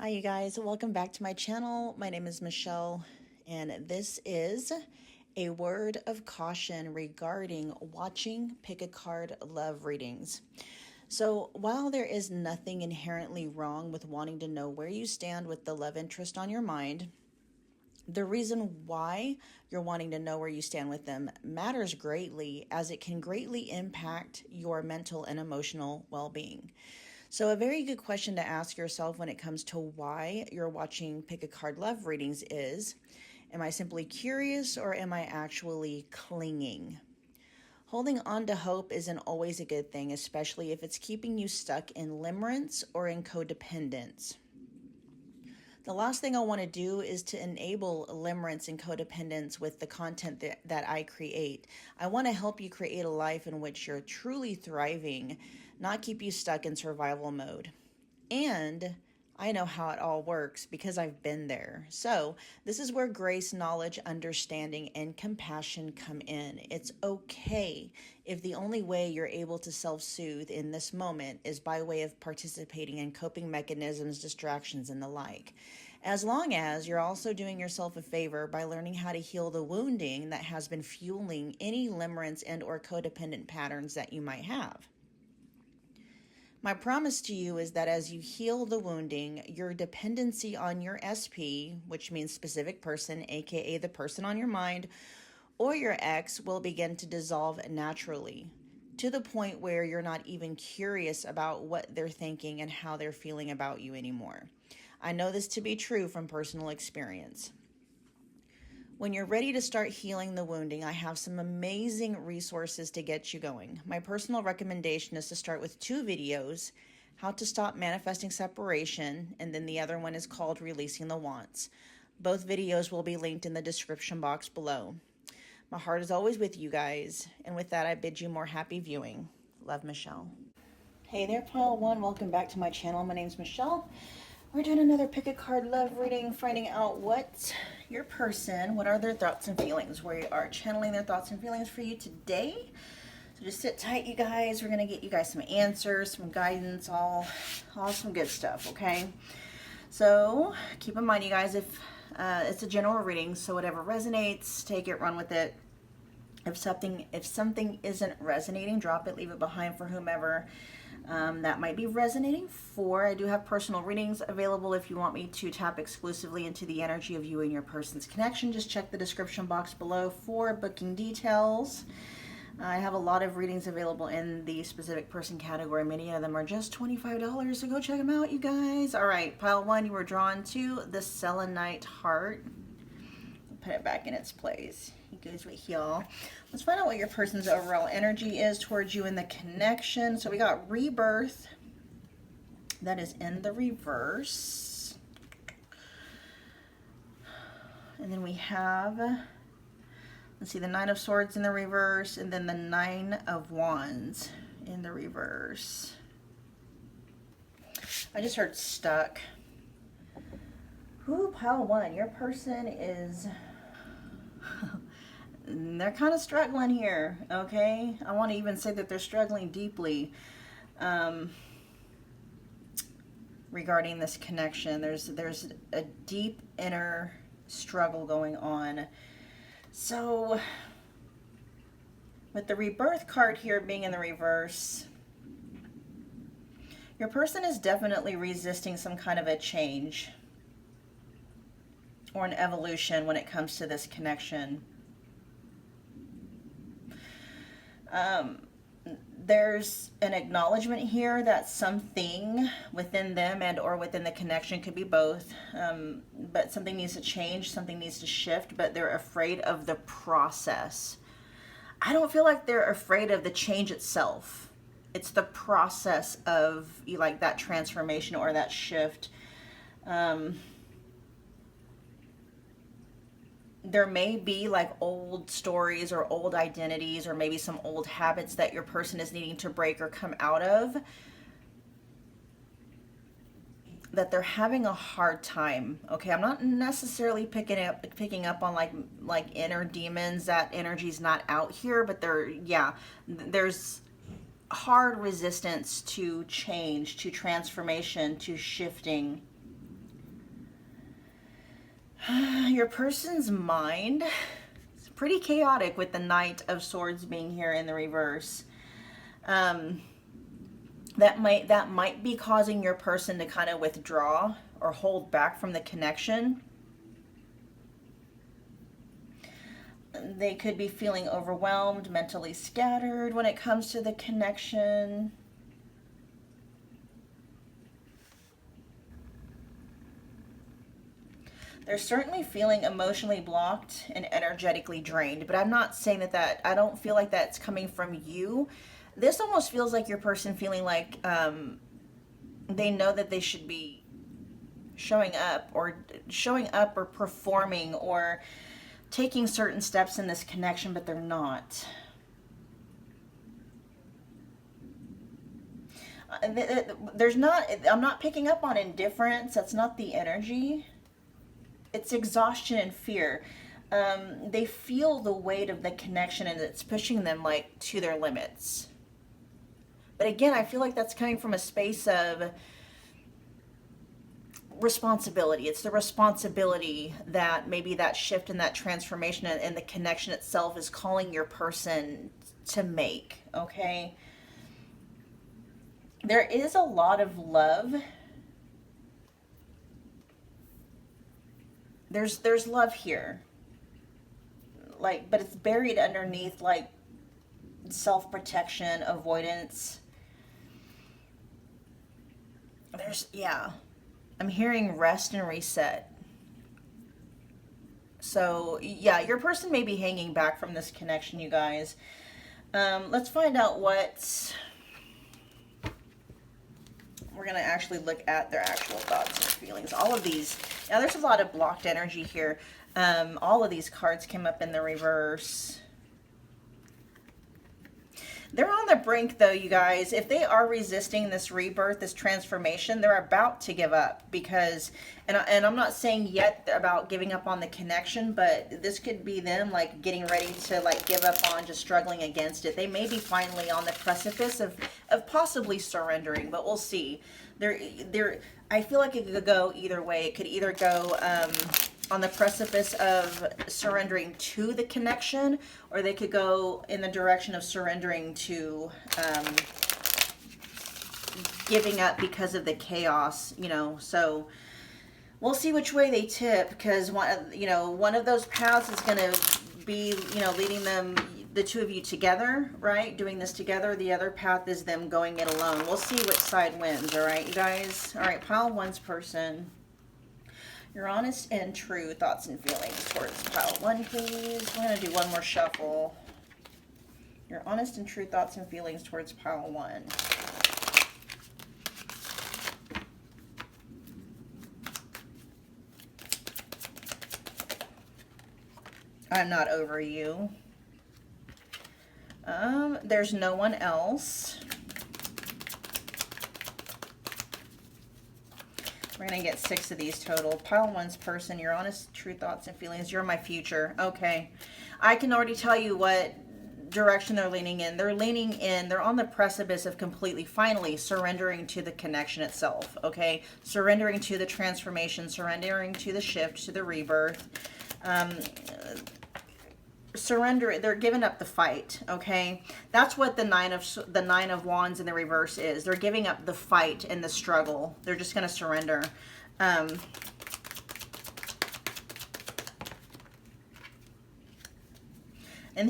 Hi you guys, welcome back to my channel. My name is Michelle and this is a word of caution regarding watching pick a card love readings. So while there is nothing inherently wrong with wanting to know where you stand with the love interest on your mind, the reason why you're wanting to know where you stand with them matters greatly, as it can greatly impact your mental and emotional well-being. So a very good question to ask yourself when it comes to why you're watching pick a card love readings is, am I simply curious or am I actually clinging? Holding on to hope isn't always a good thing, especially if it's keeping you stuck in limerence or in codependence. The last thing I want to do is to enable limerence and codependence with the content that I create. I want to help you create a life in which you're truly thriving, not keep you stuck in survival mode. And I know how it all works because I've been there. So this is where grace, knowledge, understanding, and compassion come in. It's okay if the only way you're able to self-soothe in this moment is by way of participating in coping mechanisms, distractions, and the like. As long as you're also doing yourself a favor by learning how to heal the wounding that has been fueling any limerence and or codependent patterns that you might have. My promise to you is that as you heal the wounding, your dependency on your SP, which means specific person, aka the person on your mind, or your ex, will begin to dissolve naturally, to the point where you're not even curious about what they're thinking and how they're feeling about you anymore. I know this to be true from personal experience. When you're ready to start healing the wounding, I have some amazing resources to get you going. My personal recommendation is to start with 2 videos, how to stop manifesting separation, and then the other one is called Releasing the Wants. Both videos will be linked in the description box below. My heart is always with you guys, and with that I bid you more happy viewing. Love, Michelle. Hey there, Pile 1. Welcome back to my channel. My name's Michelle. We're doing another pick a card love reading, finding out what your person, what are their thoughts and feelings. We are channeling their thoughts and feelings for you today. So just sit tight, you guys. We're going to get you guys some answers, some guidance, all some good stuff, okay? So keep in mind, you guys, if it's a general reading, so whatever resonates, take it, run with it. If something isn't resonating, drop it, leave it behind for whomever that might be resonating for. I do have personal readings available if you want me to tap exclusively into the energy of you and your person's connection. Just check the description box below for booking details. I have a lot of readings available in the specific person category. Many of them are just $25, so go check them out, you guys. All right, pile 1, you were drawn to the Selenite heart. Put it back in its place. It goes right here. Let's find out what your person's overall energy is towards you in the connection. So we got rebirth. That is in the reverse. And then we have, let's see, the 9 of Swords in the reverse, and then the 9 of Wands in the reverse. I just heard stuck. Ooh, pile 1, your person is... they're kind of struggling here, okay? I want to even say that they're struggling deeply regarding this connection. There's a deep inner struggle going on. So with the rebirth card here being in the reverse, your person is definitely resisting some kind of a change or an evolution when it comes to this connection. There's an acknowledgement here that something within them and or within the connection, could be both, but something needs to change, something needs to shift, but they're afraid of the process. I don't feel like they're afraid of the change itself. It's the process of like that transformation or that shift. There may be like old stories or old identities or maybe some old habits that your person is needing to break or come out of, that they're having a hard time. Okay, I'm not necessarily picking up on like inner demons. That energy's not out here, but there's hard resistance to change, to transformation, to shifting. your person's mind is pretty chaotic with the Knight of Swords being here in the reverse. That might be causing your person to kind of withdraw or hold back from the connection. They could be feeling overwhelmed, mentally scattered when it comes to the connection. They're certainly feeling emotionally blocked and energetically drained, but I'm not saying that I don't feel like that's coming from you. This almost feels like your person feeling like they know that they should be showing up or performing or taking certain steps in this connection, but they're not. I'm not picking up on indifference. That's not the energy. It's exhaustion and fear. They feel the weight of the connection and it's pushing them like to their limits. But again, I feel like that's coming from a space of responsibility. It's the responsibility that maybe that shift and that transformation and the connection itself is calling your person to make, okay? There is a lot of love. There's love here. Like, but it's buried underneath like self-protection, avoidance. I'm hearing rest and reset. So, yeah, your person may be hanging back from this connection, you guys. Let's find out what... We're going to actually look at their actual thoughts and feelings. All of these... Now, there's a lot of blocked energy here. All of these cards came up in the reverse. They're on the brink, though, you guys. If they are resisting this rebirth, this transformation, they're about to give up because, and I'm not saying yet about giving up on the connection, but this could be them, like, getting ready to, like, give up on just struggling against it. They may be finally on the precipice of possibly surrendering, but we'll see. I feel like it could go either way. It could either go, on the precipice of surrendering to the connection, or they could go in the direction of surrendering to giving up because of the chaos, you know. So we'll see which way they tip, because one of those paths is going to be, leading them, the two of you together, right? Doing this together. The other path is them going it alone. We'll see which side wins, all right, you guys? All right, pile one's person. Your honest and true thoughts and feelings towards pile one, please. We're going to do one more shuffle. Your honest and true thoughts and feelings towards pile one. I'm not over you. There's no one else. We're going to get 6 of these total. Pile one's person, your honest, true thoughts and feelings. You're my future. Okay. I can already tell you what direction they're leaning in. They're leaning in. They're on the precipice of completely, finally, surrendering to the connection itself. Okay? Surrendering to the transformation. Surrendering to the shift, to the rebirth. Surrender. They're giving up the fight. Okay? That's what the nine of wands in the reverse is. They're giving up the fight and the struggle. They're just going to surrender. And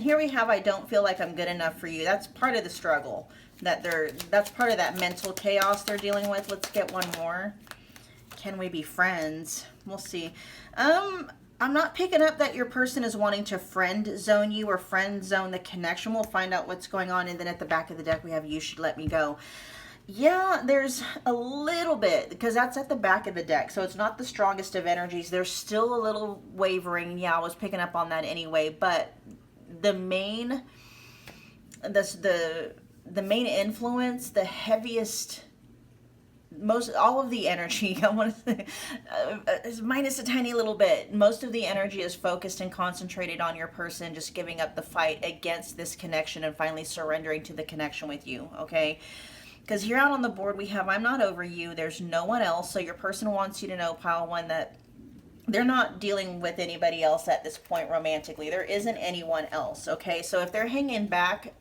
here we have, I don't feel like I'm good enough for you. That's part of the struggle. That's part of that mental chaos they're dealing with. Let's get one more. Can we be friends? We'll see. I'm not picking up that your person is wanting to friend zone you or friend zone the connection. We'll find out what's going on. And then at the back of the deck, we have you should let me go. Yeah, there's a little bit, because that's at the back of the deck. So it's not the strongest of energies. There's still a little wavering. Yeah, I was picking up on that anyway. But the main, the main influence, the heaviest, all of the energy, I want to say, minus a tiny little bit. Most of the energy is focused and concentrated on your person just giving up the fight against this connection and finally surrendering to the connection with you, okay? Because here out on the board we have, I'm not over you. There's no one else. So your person wants you to know, pile one, that they're not dealing with anybody else at this point romantically. There isn't anyone else. Okay, so if they're hanging back,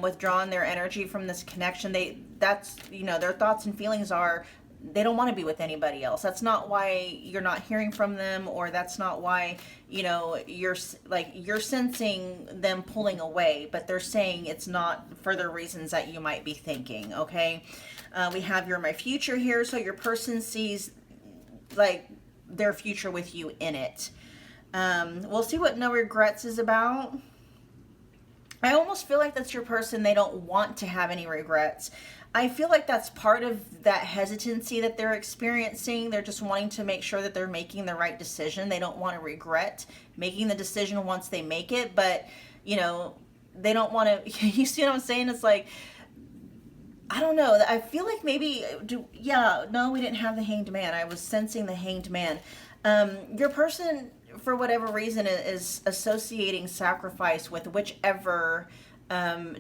withdrawing their energy from this connection, that's, their thoughts and feelings are they don't want to be with anybody else. That's not why you're not hearing from them, or that's not why, you're sensing them pulling away, but they're saying it's not for the reasons that you might be thinking. Okay, we have you're my future here, so your person sees like their future with you in it. We'll see what no regrets is about. I almost feel like that's your person. They don't want to have any regrets. I feel like that's part of that hesitancy that they're experiencing. They're just wanting to make sure that they're making the right decision. They don't want to regret making the decision once they make it, but they don't want to, you see what I'm saying? It's like, I don't know. I feel like maybe, no, we didn't have the Hanged Man. I was sensing the Hanged Man. Your person, for whatever reason, is associating sacrifice with whichever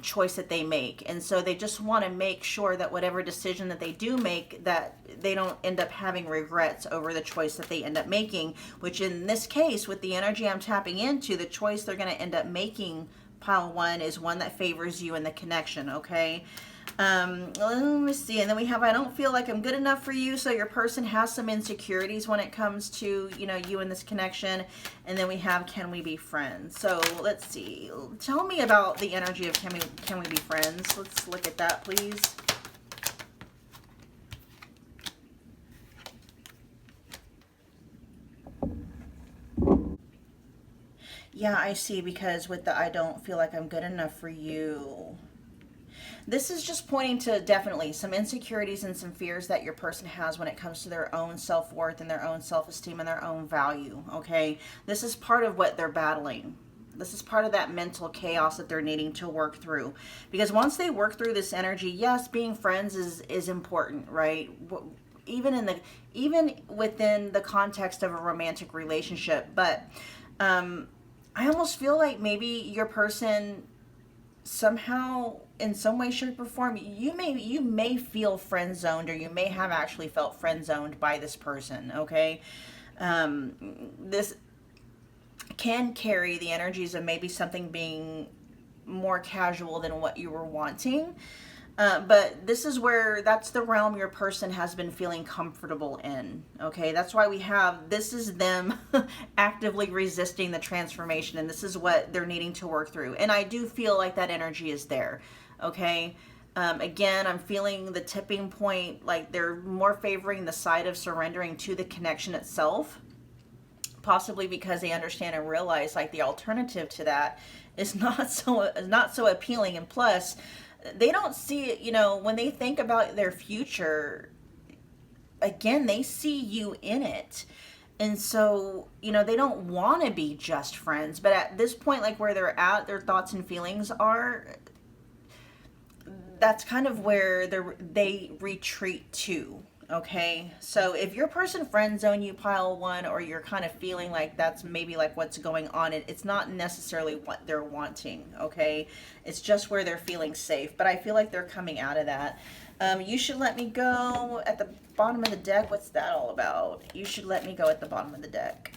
choice that they make. And so they just want to make sure that whatever decision that they do make, that they don't end up having regrets over the choice that they end up making, which in this case, with the energy I'm tapping into, the choice they're going to end up making, pile one, is one that favors you in the connection. Okay. Let me see. And then we have, I don't feel like I'm good enough for you. So your person has some insecurities when it comes to, you in this connection. And then we have, can we be friends? So let's see. Tell me about the energy of can we be friends? Let's look at that, please. Yeah, I see, because with the I don't feel like I'm good enough for you, this is just pointing to definitely some insecurities and some fears that your person has when it comes to their own self-worth and their own self-esteem and their own value. Okay, this is part of what they're battling. This is part of that mental chaos that they're needing to work through, because once they work through this energy, yes, being friends is important, right? Even within the context of a romantic relationship. But I almost feel like maybe your person somehow, in some way, shape, or form, you may feel friend zoned, or you may have actually felt friend zoned by this person. Okay, this can carry the energies of maybe something being more casual than what you were wanting. But this is where, that's the realm your person has been feeling comfortable in. Okay, that's why we have, this is them actively resisting the transformation, and this is what they're needing to work through. And I do feel like that energy is there. Okay, again, I'm feeling the tipping point, like they're more favoring the side of surrendering to the connection itself, possibly because they understand and realize like the alternative to that is not so appealing. And plus, they don't see it, when they think about their future, again, they see you in it. And so, they don't want to be just friends. But at this point, like where they're at, their thoughts and feelings are, that's kind of where they retreat to. Okay, so if your person friend zone you, pile one, or you're kind of feeling like that's maybe like what's going on, it's not necessarily what they're wanting. Okay, it's just where they're feeling safe. But I feel like they're coming out of that. You should let me go at the bottom of the deck. What's that all about? You should let me go at the bottom of the deck.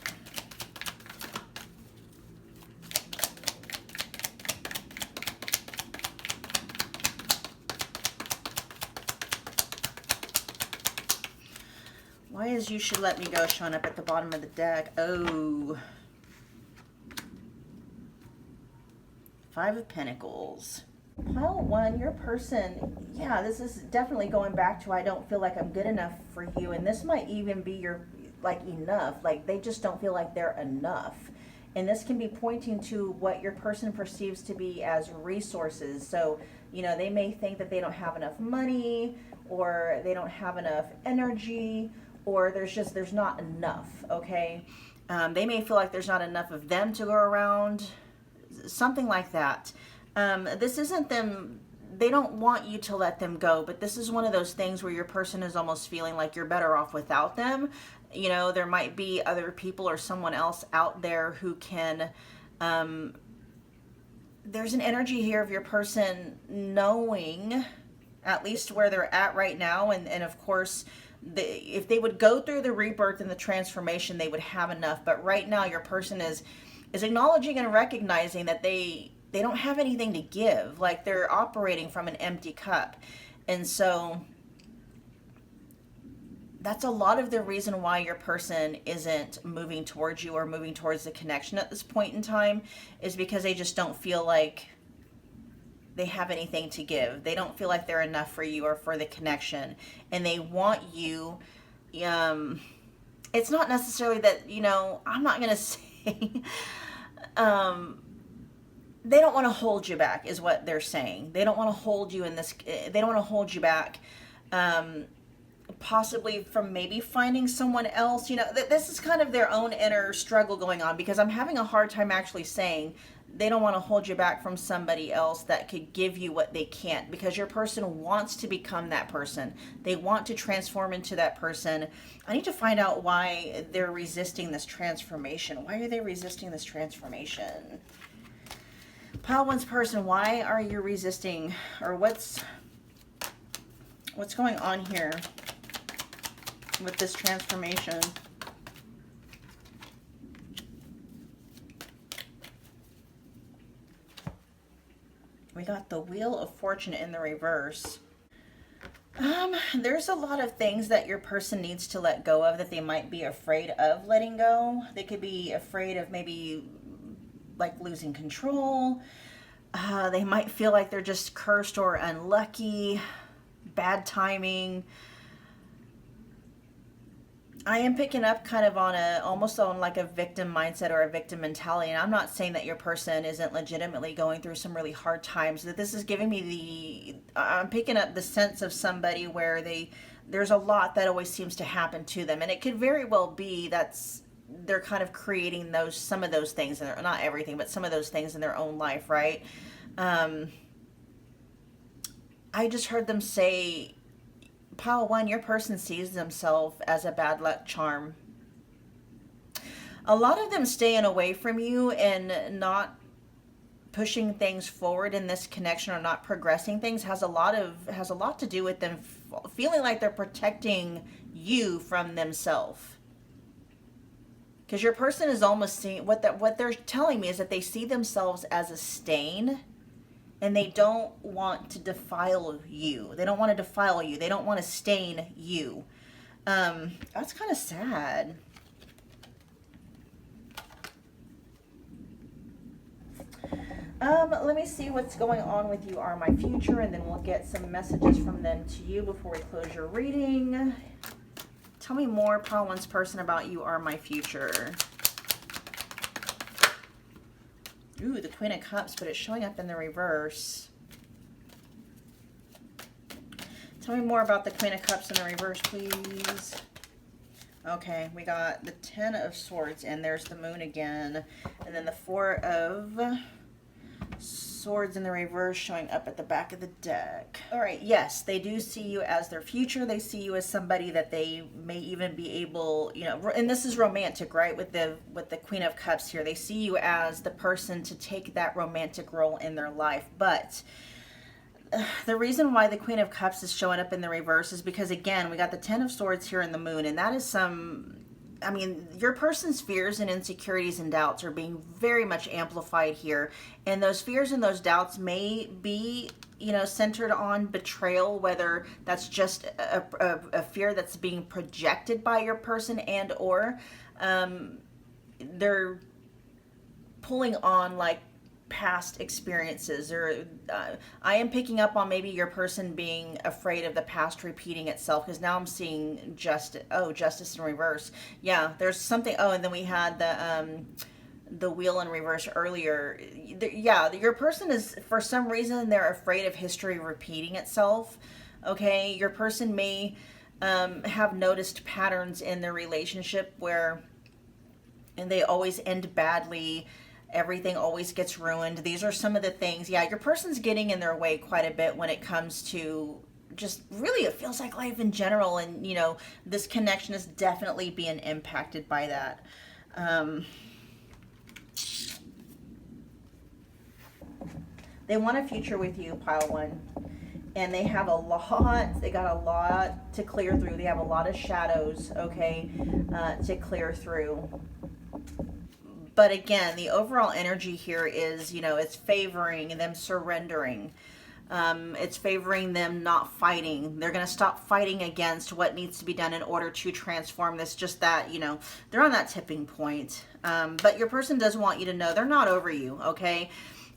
Why is you should let me go showing up at the bottom of the deck? Oh. Five of Pentacles. Pile one, your person, yeah, this is definitely going back to I don't feel like I'm good enough for you. And this might even be your, like, enough. Like, they just don't feel like they're enough. And this can be pointing to what your person perceives to be as resources. So, they may think that they don't have enough money, or they don't have enough energy, or there's not enough. Okay, they may feel like there's not enough of them to go around, something like that. This isn't them, they don't want you to let them go, but this is one of those things where your person is almost feeling like you're better off without them. There might be other people or someone else out there who can, there's an energy here of your person knowing at least where they're at right now, and of course if they would go through the rebirth and the transformation, they would have enough. But right now, your person is acknowledging and recognizing that they don't have anything to give. Like, they're operating from an empty cup. And so that's a lot of the reason why your person isn't moving towards you or moving towards the connection at this point in time, is because they just don't feel like they have anything to give. They don't feel like they're enough for you or for the connection. And they want you, it's not necessarily that, I'm not going to say, they don't want to hold you back is what they're saying. They don't want to hold you in this, they don't want to hold you back, possibly from maybe finding someone else. This is kind of their own inner struggle going on, because I'm having a hard time actually saying they don't want to hold you back from somebody else that could give you what they can't, because your person wants to become that person. They want to transform into that person. I need to find out why they're resisting this transformation. Why are they resisting this transformation? Pile one's person, why are you resisting, or what's going on here with this transformation? We got the Wheel of Fortune in the reverse. There's a lot of things that your person needs to let go of, that they might be afraid of letting go. They could be afraid of maybe like losing control. They might feel like they're just cursed or unlucky, bad timing. I am picking up kind of on almost on like a victim mindset or a victim mentality. And I'm not saying that your person isn't legitimately going through some really hard times. That this is giving me I'm picking up the sense of somebody where there's a lot that always seems to happen to them. And it could very well be they're kind of creating some of those things, and not everything, but some of those things in their own life, right? I just heard them say, Pile one, your person sees themselves as a bad luck charm. A lot of them staying away from you and not pushing things forward in this connection, or not progressing things, has a lot to do with them feeling like they're protecting you from themselves. Because your person is almost seeing, what they're telling me is that they see themselves as a stain, and they don't want to defile you. They don't want to defile you. They don't want to stain you. That's kind of sad. Let me see what's going on with You Are My Future, and then we'll get some messages from them to you before we close your reading. Tell me more, Pile One's person, about You Are My Future. Ooh, the Queen of Cups, but it's showing up in the reverse. Tell me more about the Queen of Cups in the reverse, please. Okay, we got the Ten of Swords, and there's the Moon again. And then the Four of Swords in the reverse showing up at the back of the deck. All right, yes, they do see you as their future. They see you as somebody that they may even be able, and this is romantic, right? With the Queen of Cups here, they see you as the person to take that romantic role in their life. But the reason why the Queen of Cups is showing up in the reverse is because, again, we got the Ten of Swords here in the Moon, and that is your person's fears and insecurities and doubts are being very much amplified here. And those fears and those doubts may be, centered on betrayal, whether that's just a fear that's being projected by your person, and or they're pulling on like past experiences, or I am picking up on maybe your person being afraid of the past repeating itself, because now I'm seeing justice in reverse. Yeah, there's something. And then we had the Wheel in reverse earlier. Yeah, your person is, for some reason, they're afraid of history repeating itself. Okay, your person may have noticed patterns in their relationship and they always end badly. Everything always gets ruined. These are some of the things. Yeah, your person's getting in their way quite a bit when it comes to just really, it feels like life in general. And, this connection is definitely being impacted by that. They want a future with you, Pile One. and they have a lot, they got a lot to clear through. They have a lot of shadows, okay, to clear through. But again, the overall energy here is, you know, it's favoring them surrendering. It's favoring them not fighting. They're going to stop fighting against what needs to be done in order to transform this. Just that, you know, they're on that tipping point. But your person does want you to know they're not over you, okay?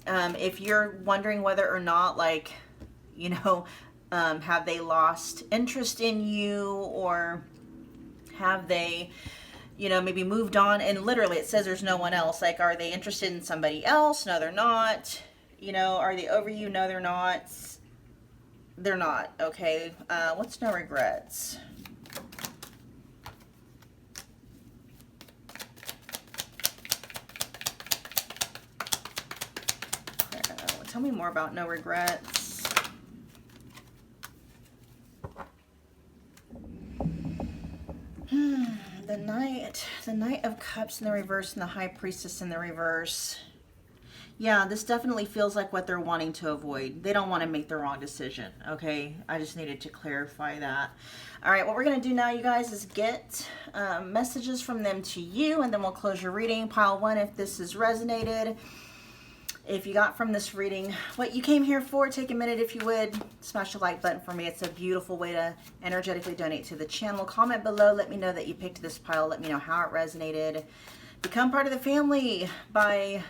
If you're wondering whether or not, like, you know, have they lost interest in you, or have they, you know, maybe moved on? And literally it says there's no one else. Like, are they interested in somebody else? No, they're not. You know, are they over you? No, they're not. They're not, okay? What's no regrets? Tell me more about no regrets. The Knight of Cups in the reverse and the High Priestess in the reverse. Yeah, this definitely feels like what they're wanting to avoid. They don't want to make the wrong decision, okay? I just needed to clarify that. All right, what we're going to do now, you guys, is get messages from them to you, and then we'll close your reading. Pile 1, if this has resonated. If you got from this reading what you came here for, take a minute, if you would, smash the like button for me. It's a beautiful way to energetically donate to the channel. Comment below, let me know that you picked this pile. Let me know how it resonated. Become part of the family by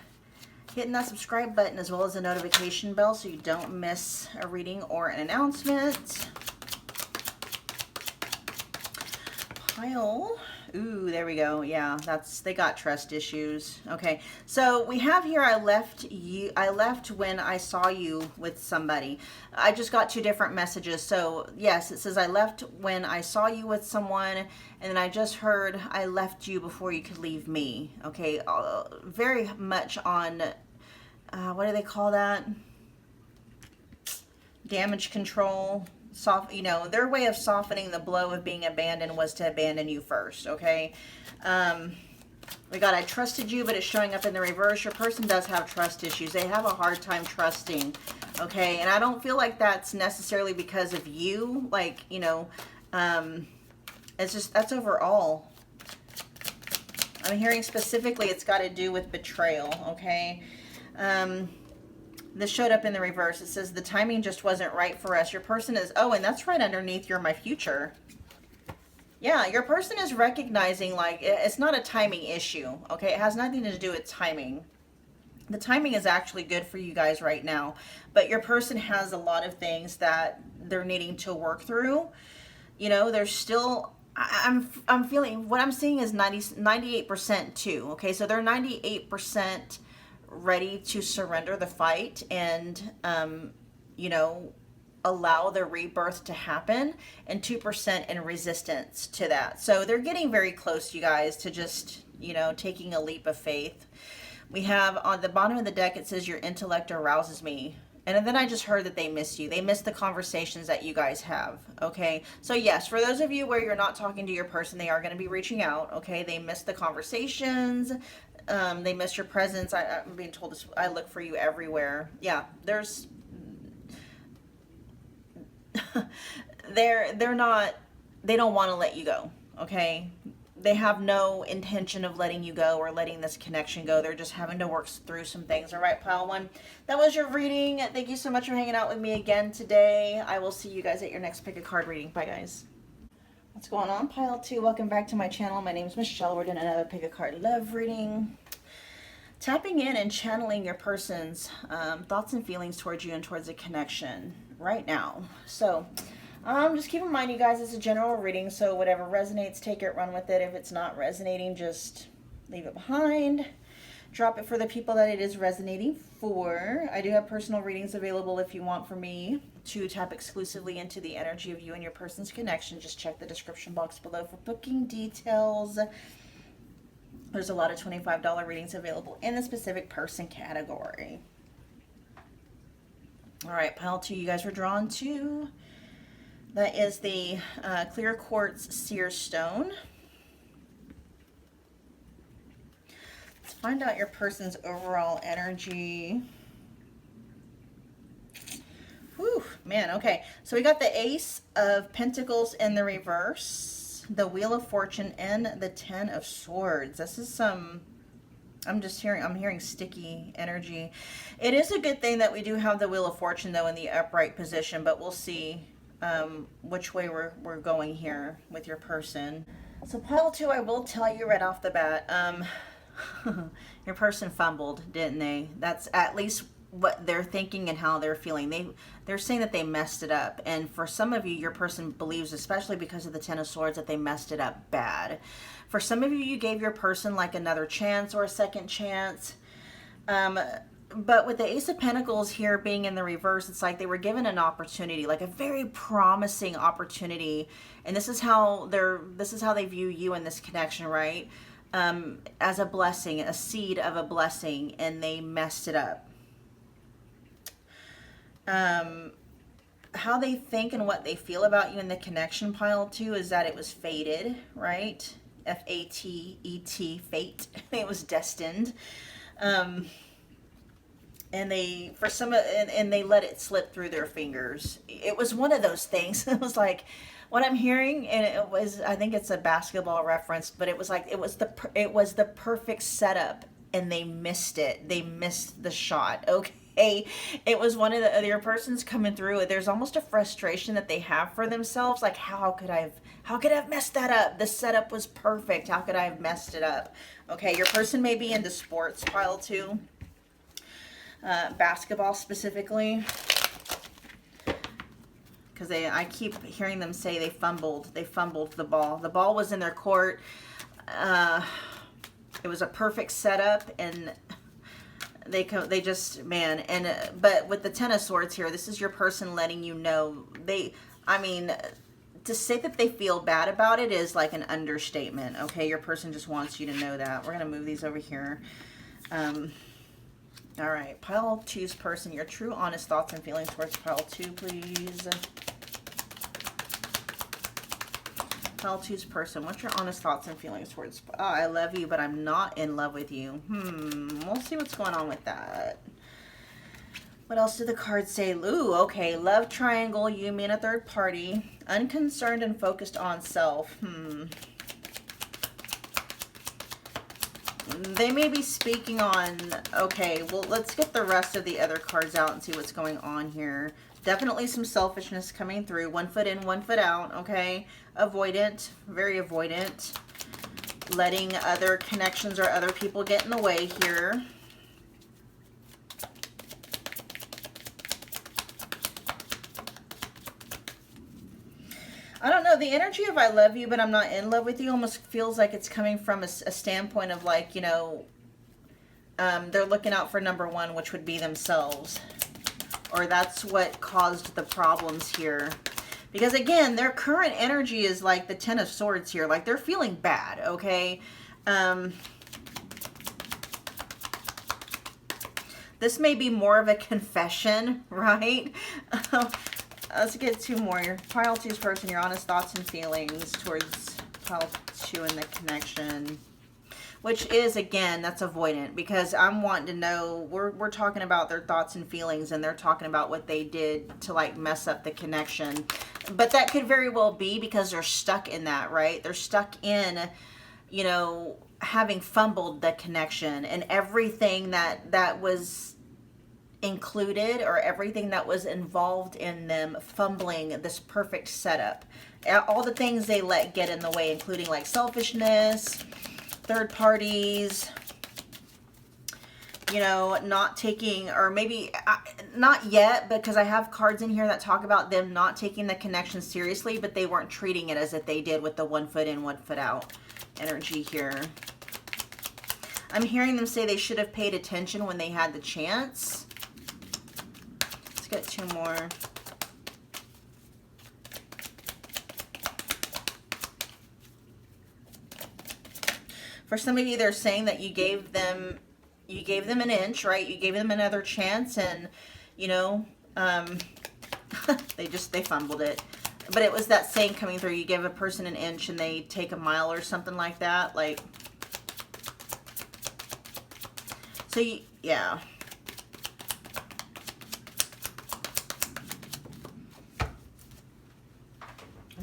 hitting that subscribe button as well as the notification bell so you don't miss a reading or an announcement. Pile. Ooh, there we go. Yeah, they got trust issues. Okay, so we have here, I left when I saw you with somebody. I just got 2 different messages. So yes, it says I left when I saw you with someone, and then I just heard I left you before you could leave me. Okay, very much on, what do they call that? Damage control. You know, their way of softening the blow of being abandoned was to abandon you first, okay? We got I trusted you, but it's showing up in the reverse. Your person does have trust issues. They have a hard time trusting, okay? And I don't feel like that's necessarily because of you. Like, you know, it's just, that's overall. I'm hearing specifically it's got to do with betrayal, okay? This showed up in the reverse. It says the timing just wasn't right for us. Your person is, oh, and that's right underneath you're my future. Yeah, your person is recognizing, like, it's not a timing issue, okay? It has nothing to do with timing. The timing is actually good for you guys right now, but your person has a lot of things that they're needing to work through. You know, there's still, I'm feeling, what I'm seeing is 98% too, okay? So they're 98% ready to surrender the fight and, you know, allow the rebirth to happen, and 2% in resistance to that. So they're getting very close, you guys, to just, you know, taking a leap of faith. We have on the bottom of the deck, it says your intellect arouses me. And then I just heard that they miss you. They miss the conversations that you guys have, okay? So yes, for those of you where you're not talking to your person, they are going to be reaching out, okay? They miss the conversations. They miss your presence. I'm being told this, I look for you everywhere. Yeah, there's... they're not... They don't want to let you go, okay? They have no intention of letting you go or letting this connection go. They're just having to work through some things. All right, pile 1. That was your reading. Thank you so much for hanging out with me again today. I will see you guys at your next pick a card reading. Bye, guys. What's going on, pile 2? Welcome back to my channel. My name is Michelle. We're doing another pick a card love reading. Tapping in and channeling your person's thoughts and feelings towards you and towards a connection right now. So just keep in mind, you guys, it's a general reading, so whatever resonates, take it, run with it. If it's not resonating, just leave it behind. Drop it for the people that it is resonating for. I do have personal readings available if you want for me to tap exclusively into the energy of you and your person's connection. Just check the description box below for booking details. There's a lot of $25 readings available in the specific person category. All right, pile 2, you guys were drawn to. That is the clear quartz seer stone. Let's find out your person's overall energy. Whew, Man, okay. So we got the Ace of Pentacles in the reverse, the Wheel of Fortune, and the Ten of Swords. This is some, I'm hearing sticky energy. It is a good thing that we do have the Wheel of Fortune, though, in the upright position, but we'll see which way we're going here with your person. So pile 2, I will tell you right off the bat, your person fumbled, didn't they? That's at least what they're thinking and how they're feeling. They're saying that they messed it up, and for some of you, your person believes, especially because of the Ten of Swords, that they messed it up bad. For some of you, you gave your person like another chance or a second chance, but with the Ace of Pentacles here being in the reverse, it's like they were given an opportunity, like a very promising opportunity, and this is how they view you in this connection, right? As a blessing, a seed of a blessing, and they messed it up. How they think and what they feel about you in the connection pile 2 is that it was fated, right? F-A-T-E-T, fate. It was destined. And they let it slip through their fingers. It was one of those things. It was like what I'm hearing, and I think it's a basketball reference, but it was like it was the perfect setup, and they missed it. They missed the shot. Okay. It was one of the other persons coming through. There's almost a frustration that they have for themselves, like how could I have messed that up? The setup was perfect. How could I have messed it up? Okay, your person may be into sports pile 2, basketball specifically, because I keep hearing them say they fumbled the ball. The ball was in their court. It was a perfect setup, and they just, man, and but with the Ten of Swords here, this is your person letting you know to say that they feel bad about it is like an understatement. Okay, your person just wants you to know that. We're gonna move these over here. All right, pile 2's person, your true honest thoughts and feelings towards pile 2, please. Pile 2's person, what's your honest thoughts and feelings towards, I love you, but I'm not in love with you. We'll see what's going on with that. What else do the cards say? Ooh, okay, love triangle, you mean a third party, unconcerned and focused on self. They may be speaking on, okay, well, let's get the rest of the other cards out and see what's going on here. Definitely some selfishness coming through. 1 foot in, 1 foot out, okay? Avoidant, very avoidant. Letting other connections or other people get in the way here. I don't know, the energy of I love you, but I'm not in love with you almost feels like it's coming from a standpoint of like, you know, they're looking out for number one, which would be themselves. Or that's what caused the problems here. Because again, their current energy is like the Ten of Swords here. Like they're feeling bad, okay? This may be more of a confession, right? Let's get 2 more. Pile 2's person, your honest thoughts and feelings towards pile 2 in the connection. Which is, again, that's avoidant, because I'm wanting to know, we're talking about their thoughts and feelings, and they're talking about what they did to like mess up the connection. But that could very well be because they're stuck in that, right? They're stuck in, you know, having fumbled the connection, and everything that was included, or everything that was involved in them fumbling this perfect setup. All the things they let get in the way, including like selfishness, third parties, you know, not taking, or maybe not yet, because I have cards in here that talk about them not taking the connection seriously, but they weren't treating it as if they did with the 1 foot in, 1 foot out energy here. I'm hearing them say they should have paid attention when they had the chance. Let's get 2 more. For some of you, they're saying that you gave them an inch, right? You gave them another chance, and you know, they fumbled it. But it was that saying coming through: you give a person an inch and they take a mile, or something like that. Like, so yeah.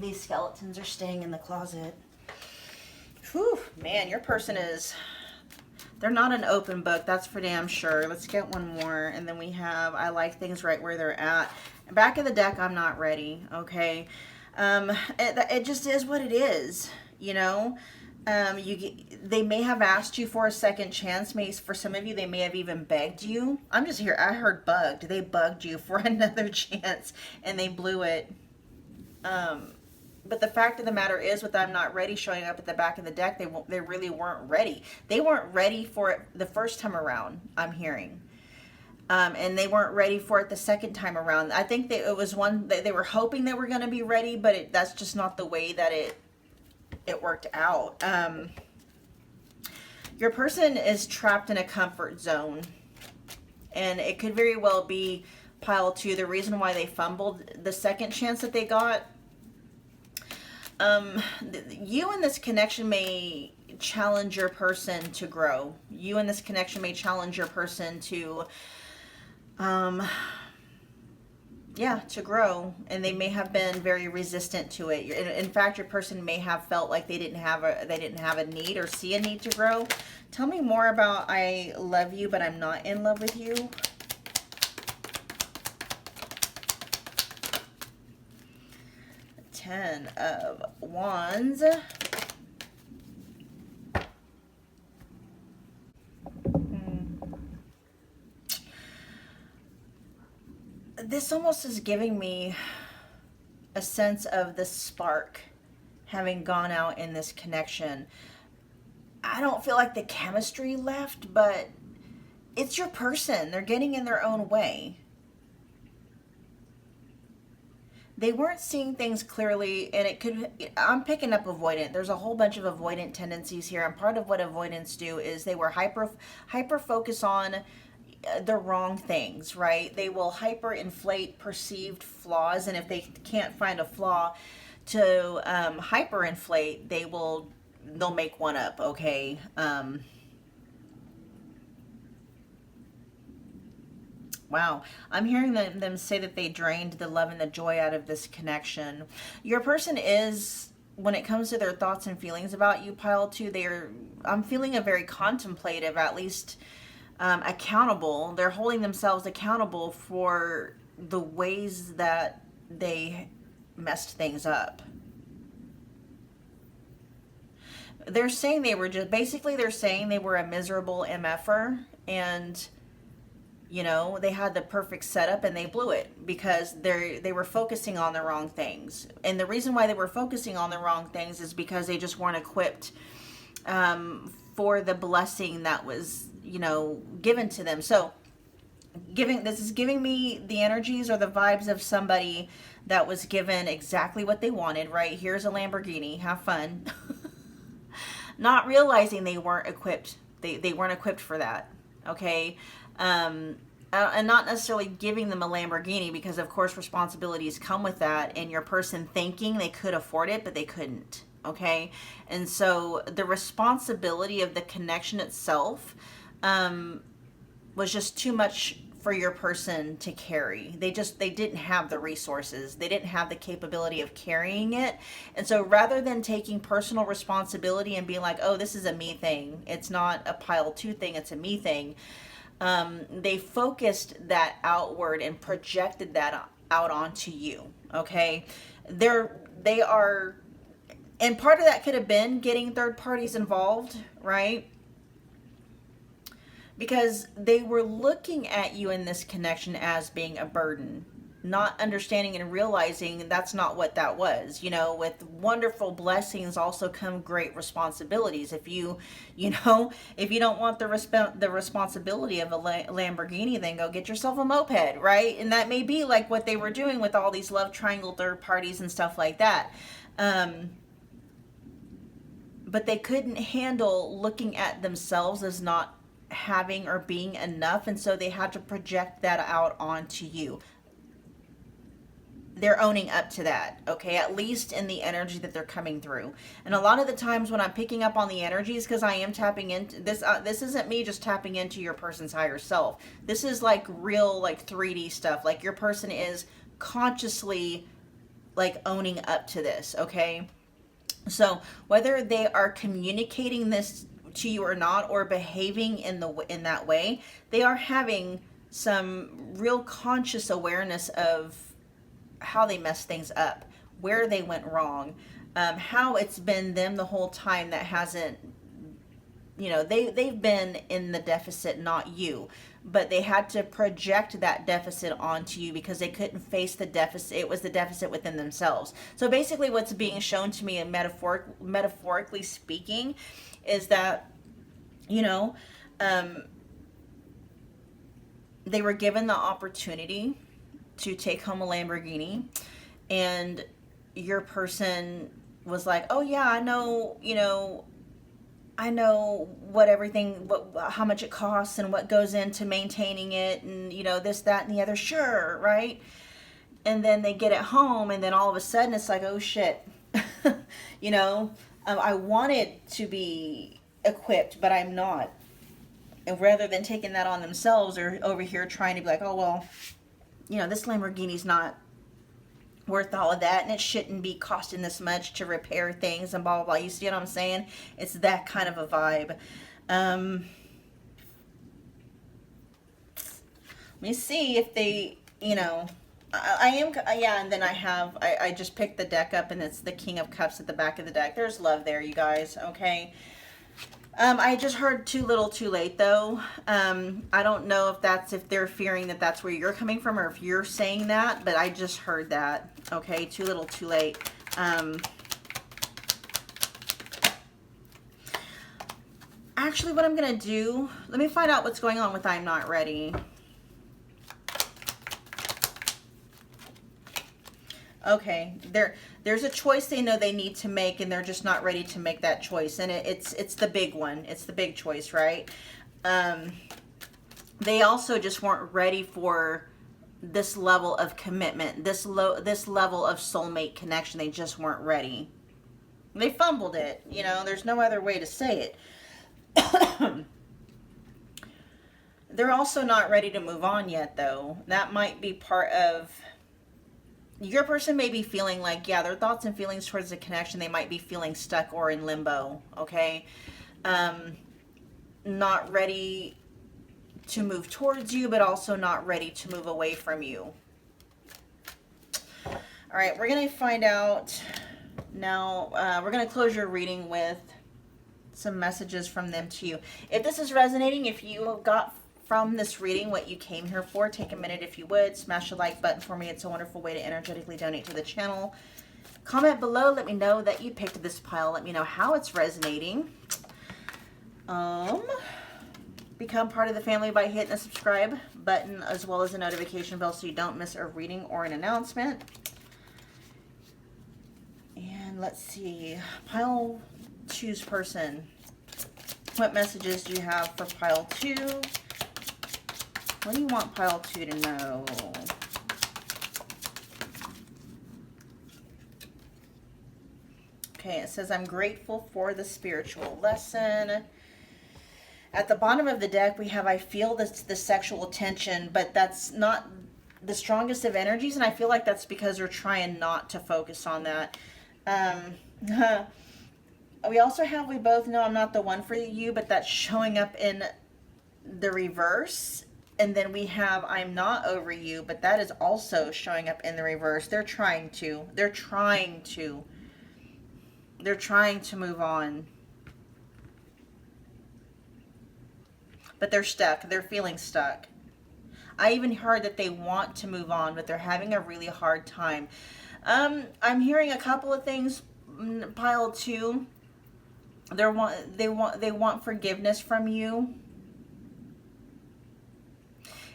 These skeletons are staying in the closet. Whew, man, your person is... They're not an open book, that's for damn sure. Let's get one more. And then we have, I like things right where they're at. Back of the deck, I'm not ready, okay? It just is what it is, you know? They may have asked you for a second chance. Maybe for some of you, they may have even begged you. I'm just here. I heard bugged. They bugged you for another chance, and they blew it. But the fact of the matter is, with I'm not ready showing up at the back of the deck, they really weren't ready. They weren't ready for it the first time around, I'm hearing. And they weren't ready for it the second time around. I think that it was one that they were hoping they were going to be ready, but that's just not the way that it worked out. Your person is trapped in a comfort zone, and it could very well be pile 2 the reason why they fumbled the second chance that they got. You and this connection may challenge your person to grow. You and this connection may challenge your person to to grow, and they may have been very resistant to it. In fact, your person may have felt like they didn't have a need or see a need to grow. Tell me more about I love you, but I'm not in love with you. Ten of Wands. This almost is giving me a sense of the spark having gone out in this connection. I don't feel like the chemistry left, but it's your person. They're getting in their own way. They weren't seeing things clearly, and I'm picking up avoidant. There's a whole bunch of avoidant tendencies here, and part of what avoidants do is they were hyper focus on the wrong things, right? They will hyper inflate perceived flaws, and if they can't find a flaw to hyper inflate, they'll make one up, okay? Wow, I'm hearing them say that they drained the love and the joy out of this connection. Your person is, when it comes to their thoughts and feelings about you, pile 2, I'm feeling a very contemplative, at least accountable. They're holding themselves accountable for the ways that they messed things up. They're saying they were they're saying they were a miserable MFer, and you know, they had the perfect setup and they blew it because they were focusing on the wrong things. And the reason why they were focusing on the wrong things is because they just weren't equipped for the blessing that was, you know, given to them. So this is giving me the energies or the vibes of somebody that was given exactly what they wanted, right? Here's a Lamborghini, have fun. Not realizing they weren't equipped. They weren't equipped for that, okay? And not necessarily giving them a Lamborghini, because of course responsibilities come with that, and your person thinking they could afford it, but they couldn't, okay? And so the responsibility of the connection itself was just too much for your person to carry. They didn't have the resources. They didn't have the capability of carrying it. And so rather than taking personal responsibility and being like, oh, this is a me thing, it's not a pile 2 thing, it's a me thing, they focused that outward and projected that out onto you, okay? They are, and part of that could have been getting third parties involved, right? Because they were looking at you in this connection as being a burden, not understanding and realizing that's not what that was. You know, with wonderful blessings also come great responsibilities. If you don't want the responsibility of a Lamborghini, then go get yourself a moped, right? And that may be like what they were doing with all these love triangle third parties and stuff like that. But they couldn't handle looking at themselves as not having or being enough, and so they had to project that out onto you. They're owning up to that, okay? At least in the energy that they're coming through. And a lot of the times when I'm picking up on the energies, because I am tapping into this, this isn't me just tapping into your person's higher self. This is like real, like 3D stuff. Like your person is consciously like owning up to this, okay? So whether they are communicating this to you or not, or behaving in that way, they are having some real conscious awareness of how they messed things up, where they went wrong, how it's been them the whole time that hasn't, they've been in the deficit, not you, but they had to project that deficit onto you because they couldn't face the deficit. It was the deficit within themselves. So basically what's being shown to me, and metaphorically speaking, is that, they were given the opportunity to take home a Lamborghini, and your person was like, oh yeah, I know how much it costs and what goes into maintaining it, and this, that, and the other. Sure, right? And then they get it home, and then all of a sudden it's like, oh shit, I wanted to be equipped, but I'm not. And rather than taking that on themselves, or over here trying to be like, oh well, this Lamborghini's not worth all of that, and it shouldn't be costing this much to repair things, and blah blah blah. You see what I'm saying? It's that kind of a vibe. Let me see if they, I am, yeah. And then I just picked the deck up, and it's the King of Cups at the back of the deck. There's love there, you guys. Okay. I just heard too little too late, though. I don't know if they're fearing that that's where you're coming from, or if you're saying that, but I just heard that. Okay, too little too late. Actually, what I'm going to do, let me find out what's going on with I'm not ready. Okay, there's a choice they know they need to make, and they're just not ready to make that choice. And it's the big one. It's the big choice, right? They also just weren't ready for this level of commitment, this level of soulmate connection. They just weren't ready. They fumbled it. There's no other way to say it. They're also not ready to move on yet, though. That might be part of... Your person may be feeling like, yeah, their thoughts and feelings towards the connection, they might be feeling stuck or in limbo, okay? Not ready to move towards you, but also not ready to move away from you. All right, we're going to find out now. We're going to close your reading with some messages from them to you. If this is resonating, if you got from this reading what you came here for, take a minute, if you would, smash the like button for me. It's a wonderful way to energetically donate to the channel. Comment below, let me know that you picked this pile. Let me know how it's resonating. Become part of the family by hitting the subscribe button, as well as the notification bell, so you don't miss a reading or an announcement. And let's see, pile 2's person. What messages do you have for pile 2? What do you want pile 2 to know? Okay, it says, I'm grateful for the spiritual lesson. At the bottom of the deck, we have, I feel the sexual tension, but that's not the strongest of energies, and I feel like that's because they're trying not to focus on that. We also have, we both know I'm not the one for you, but that's showing up in the reverse. And then we have, I'm not over you, but that is also showing up in the reverse. They're trying to move on. But they're stuck. They're feeling stuck. I even heard that they want to move on, but they're having a really hard time. I'm hearing a couple of things, pile 2. They want forgiveness from you.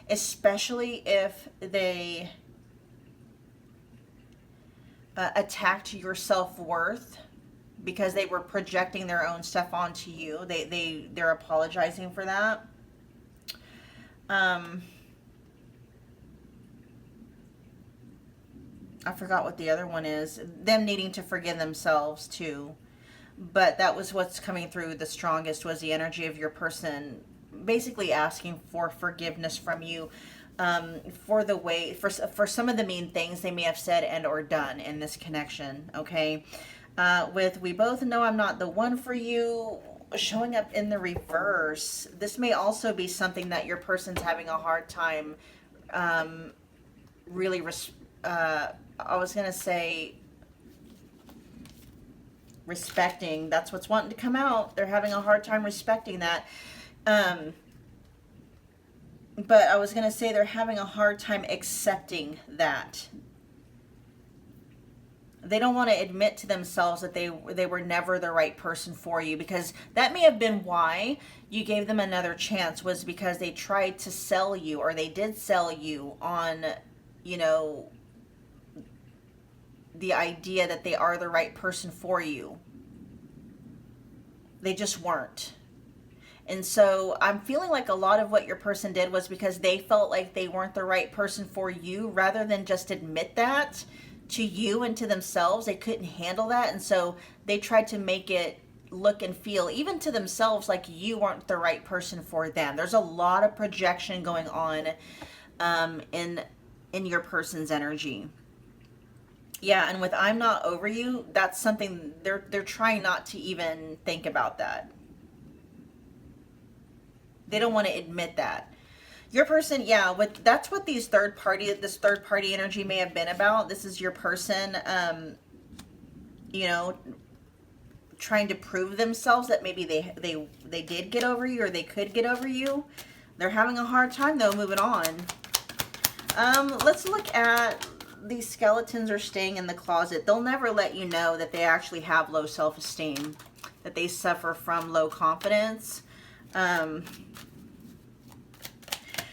Especially if they attacked your self-worth because they were projecting their own stuff onto you. They're apologizing for that. I forgot what the other one is. Them needing to forgive themselves too. But that was what's coming through the strongest, was the energy of your person basically asking for forgiveness from you. for the way, for some of the mean things they may have said and or done in this connection, okay? With we both know I'm not the one for you, showing up in the reverse, this may also be something that your person's having a hard time really, I was going to say respecting. That's what's wanting to come out. They're having a hard time respecting that. But I was going to say they're having a hard time accepting that. They don't want to admit to themselves that they were never the right person for you, because that may have been why you gave them another chance, was because they tried to sell you, or they did sell you on, you know, the idea that they are the right person for you. They just weren't. And so I'm feeling like a lot of what your person did was because they felt like they weren't the right person for you, rather than just admit that to you and to themselves. They couldn't handle that. And so they tried to make it look and feel, even to themselves, like you weren't the right person for them. There's a lot of projection going on in your person's energy. Yeah, and with I'm not over you, that's something they're trying not to even think about that. They don't want to admit that. Your person, yeah, that's what this third party energy may have been about. This is your person, you know, trying to prove themselves that maybe they did get over you, or they could get over you. They're having a hard time though moving on. Let's look at these skeletons are staying in the closet. They'll never let you know that they actually have low self-esteem, that they suffer from low confidence.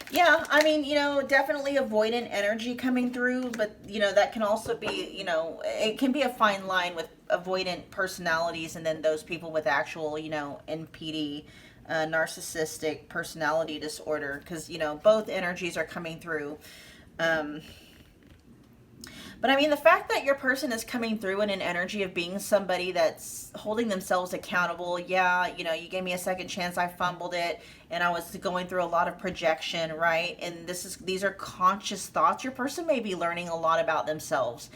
Yeah, I mean, you know, definitely avoidant energy coming through, but, you know, that can also be, you know, it can be a fine line with avoidant personalities and then those people with actual, you know, NPD, narcissistic personality disorder, because, you know, both energies are coming through. But I mean, the fact that your person is coming through in an energy of being somebody that's holding themselves accountable. Yeah, you know, you gave me a second chance, I fumbled it, and I was going through a lot of projection, right? And these are conscious thoughts. Your person may be learning a lot about themselves.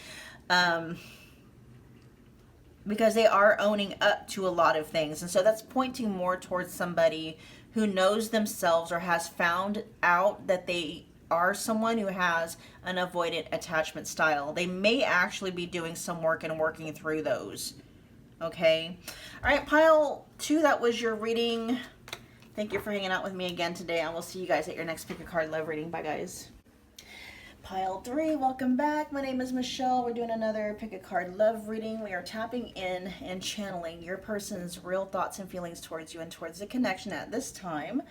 Because they are owning up to a lot of things. And so that's pointing more towards somebody who knows themselves or has found out that they are someone who has an avoidant attachment style. They may actually be doing some work and working through those. Okay. All right, pile 2, that was your reading. Thank you for hanging out with me again today. I will see you guys at your next Pick a Card Love reading. Bye, guys. Pile 3, welcome back. My name is Michelle. We're doing another Pick a Card Love reading. We are tapping in and channeling your person's real thoughts and feelings towards you and towards the connection at this time.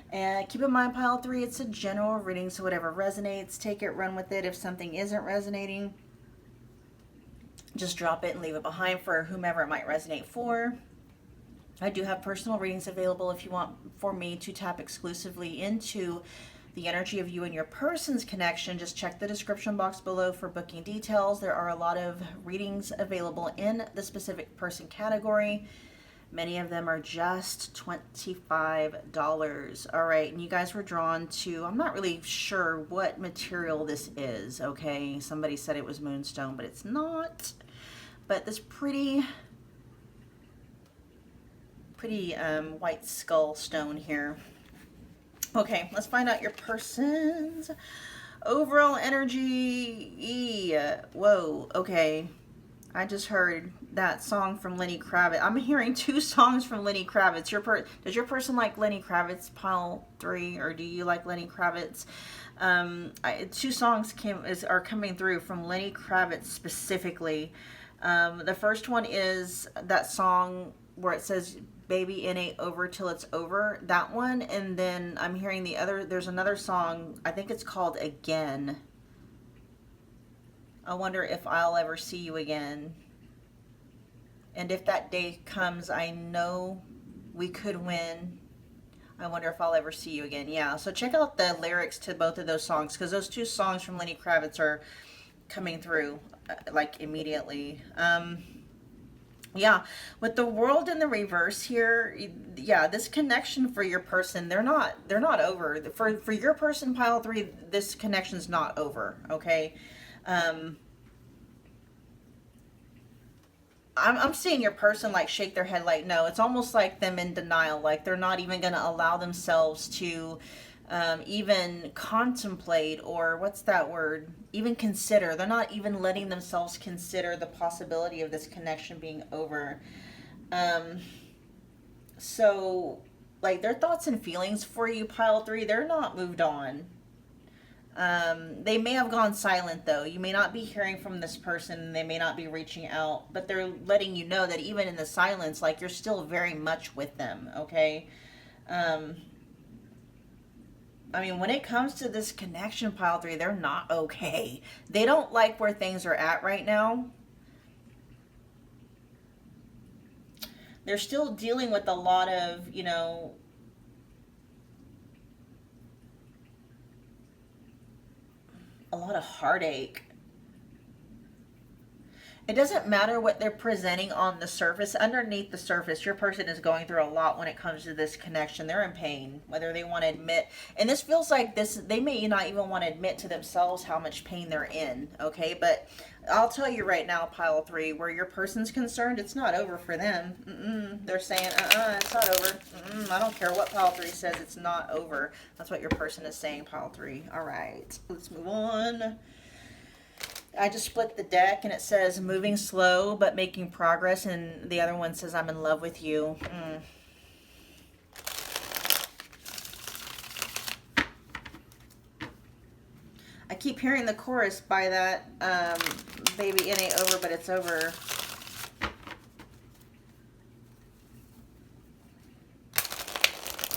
And keep in mind, pile 3, it's a general reading, so whatever resonates, take it, run with it. If something isn't resonating, just drop it and leave it behind for whomever it might resonate for. I do have personal readings available if you want for me to tap exclusively into the energy of you and your person's connection. Just check the description box below for booking details. There are a lot of readings available in the specific person category. Many of them are just $25. All right, and you guys were drawn to, I'm not really sure what material this is, okay? Somebody said it was moonstone, but it's not. But this pretty white skull stone here. Okay, let's find out your person's overall energy. Whoa, okay. I just heard that song from Lenny Kravitz. I'm hearing 2 songs from Lenny Kravitz. Does your person like Lenny Kravitz, pile 3, or do you like Lenny Kravitz? 2 songs are coming through from Lenny Kravitz specifically. The first one is that song where it says, "Baby, it ain't over till it's over." That one, and then I'm hearing there's another song, I think it's called Again. I wonder if I'll ever see you again. And if that day comes, I know we could win. I wonder if I'll ever see you again. Yeah, so check out the lyrics to both of those songs, because those 2 songs from Lenny Kravitz are coming through like immediately. Yeah, with the world in the reverse here, yeah, this connection for your person, they're not over. For your person, pile three, this connection's not over, okay? Um, I'm seeing your person like shake their head like no. It's almost like them in denial, like they're not even going to allow themselves to even contemplate, or what's that word? Even consider. They're not even letting themselves consider the possibility of this connection being over. Um, so, like their thoughts and feelings for you, pile three, they're not moved on. They may have gone silent though. You may not be hearing from this person. They may not be reaching out, but they're letting you know that even in the silence, like you're still very much with them. Okay. Um, I mean, when it comes to this connection, pile three, they're not okay. They don't like where things are at right now. They're still dealing with a lot of, a lot of heartache. It doesn't matter what they're presenting on the surface. Underneath the surface, your person is going through a lot when it comes to this connection. They're in pain, whether they want to admit. And this feels like this, they may not even want to admit to themselves how much pain they're in, okay? But I'll tell you right now, pile three, where your person's concerned, it's not over for them. They're saying, it's not over. I don't care what pile three says, it's not over. That's what your person is saying, pile three. All right, let's move on. I just split the deck and it says moving slow but making progress, and the other one says I'm in love with you. I keep hearing the chorus by that, baby, it ain't over but it's over.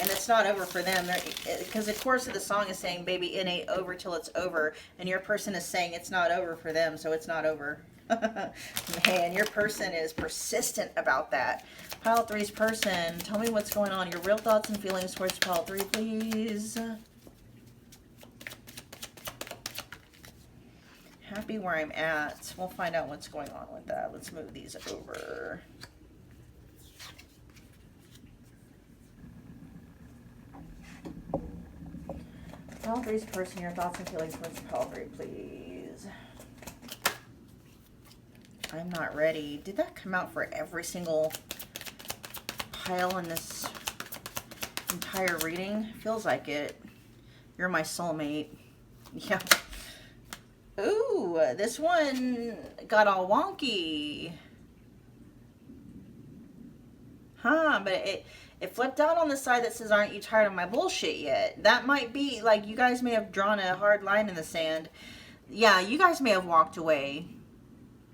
And it's not over for them, because the chorus of the song is saying baby, it ain't over till it's over, and your person is saying it's not over for them, so it's not over. Man, your person is persistent about that. Pile three's person, tell me what's going on. Your real thoughts and feelings towards pile three, please. Happy where I'm at. We'll find out what's going on with that. Let's move these over. Pile three's person, your thoughts and feelings towards pile three, please. I'm not ready. Did that come out for every single pile in this entire reading? Feels like it. You're my soulmate. Yeah. Ooh, this one got all wonky. Huh, but it flipped out on the side that says, aren't you tired of my bullshit yet? That might be, like, you guys may have drawn a hard line in the sand. Yeah, you guys may have walked away.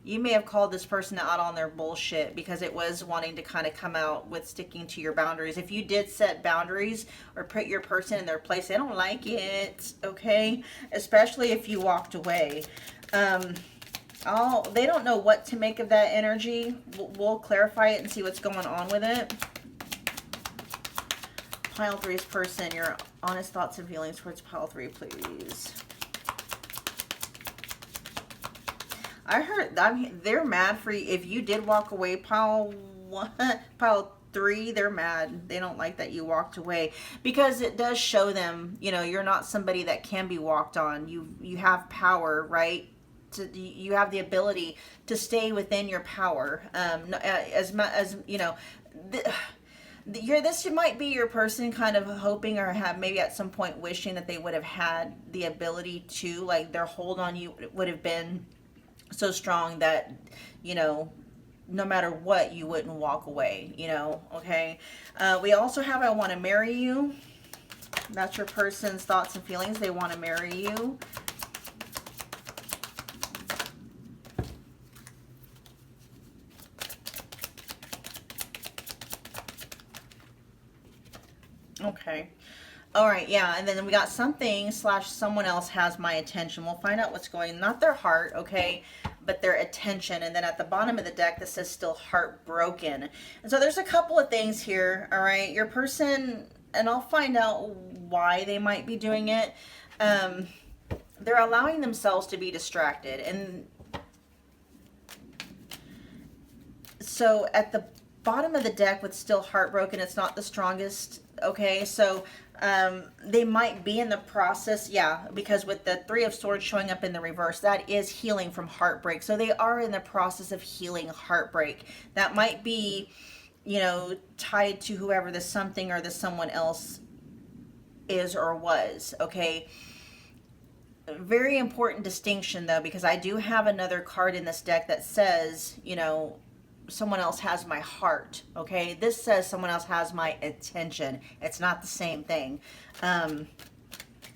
You may have called this person out on their bullshit because it was wanting to kind of come out with sticking to your boundaries. If you did set boundaries or put your person in their place, they don't like it, okay? Especially if you walked away. They don't know what to make of that energy. We'll clarify it and see what's going on with it. Pile three's person, your honest thoughts and feelings towards pile three, please. I heard they're mad for you. If you did walk away, pile one, pile three, they're mad. They don't like that you walked away, because it does show them, you're not somebody that can be walked on. You have power, right? You have the ability to stay within your power. As much as this might be your person kind of hoping, or have maybe at some point wishing that they would have had the ability to, like, their hold on you would have been so strong that, no matter what, you wouldn't walk away, okay? We also have I want to marry you. That's your person's thoughts and feelings. They want to marry you. Okay. All right, yeah, and then we got something / someone else has my attention. We'll find out what's going, not their heart, okay, but their attention. And then at the bottom of the deck, this says still heartbroken. And so there's a couple of things here, all right? Your person, and I'll find out why they might be doing it. They're allowing themselves to be distracted. And So at the bottom of the deck with still heartbroken, it's not the strongest. Okay, so they might be in the process, yeah, because with the Three of Swords showing up in the reverse, that is healing from heartbreak. So they are in the process of healing heartbreak. That might be, you know, tied to whoever the something or the someone else is or was. Okay, very important distinction though, because I do have another card in this deck that says, you know, someone else has my heart. Okay, this says someone else has my attention. It's not the same thing.